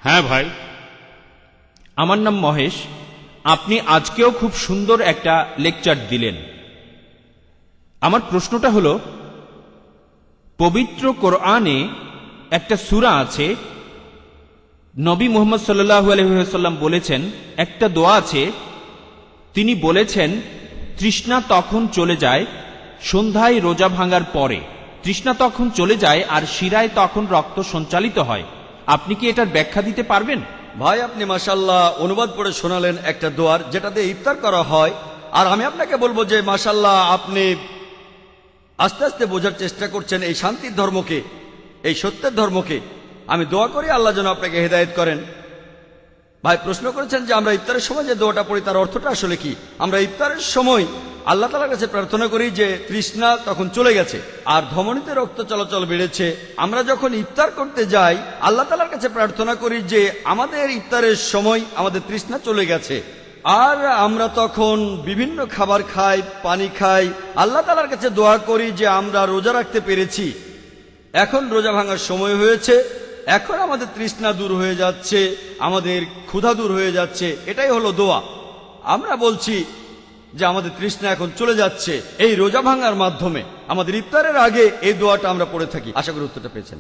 হ্যাঁ ভাই। আমার নাম মহেশ। আপনি আজকেও খুব সুন্দর একটা লেকচার দিলেন। আমার প্রশ্নটা হলো, পবিত্র কোরআনে একটা সূরা আছে, নবী মুহাম্মদ সাল্লাল্লাহু আলাইহি ওয়াসাল্লাম বলেছেন, একটা দোয়া আছে, তিনি বলেছেন তৃষ্ণা তখন চলে যায় সন্ধ্যায় রোজা ভাঙার পরে। তৃষ্ণা তখন চলে যায় আর শিরায় তখন রক্ত সঞ্চালিত হয়। আপনি কি এটার ব্যাখ্যা দিতে পারবেন? ভাই, আপনি মাশাআল্লাহ অনুবাদ পড়ে শোনালেন একটা দোয়ার, যেটাতে ইফতার করা হয়। আর আমি আপনাকে বলবো যে মাশাআল্লাহ, আপনি আস্তে আস্তে বোঝার চেষ্টা করছেন এই শান্তির ধর্মকে, এই সত্যের ধর্মকে। আমি দোয়া করি আল্লাহ যেন আপনাকে হেদায়েত করেন। ভাই প্রশ্ন করেছেন যে আমরা ইফতারের সময় যে দোয়াটা পড়ি তার অর্থটা আসলে কি। আমরা ইফতারের সময় আল্লাহ তাআলার কাছে প্রার্থনা করি যে তৃষ্ণা তখন চলে গেছে আর ধমনীতে রক্ত চলাচল বেড়েছে। আমরা যখন ইফতার করতে যাই আল্লাহ তাআলার কাছে প্রার্থনা করি যে আমাদের ইফতারের সময় আমাদের তৃষ্ণা চলে গেছে। আর আমরা তখন বিভিন্ন খাবার খাই, পানি খাই, আল্লাহ তাআলার কাছে দোয়া করি যে আমরা রোজা রাখতে পেরেছি, এখন রোজা ভাঙার সময় হয়েছে, এখন আমাদের তৃষ্ণা দূর হয়ে যাচ্ছে, আমাদের ক্ষুধা দূর হয়ে যাচ্ছে। এটাই হলো দোয়া। আমরা বলছি যে আমাদের তৃষ্ণা এখন চলে যাচ্ছে এই রোজা ভাঙার মাধ্যমে। আমাদের ইফতারের আগে এই দোয়াটা আমরা পড়ে থাকি। আশা করি উত্তরটা পেয়েছেন।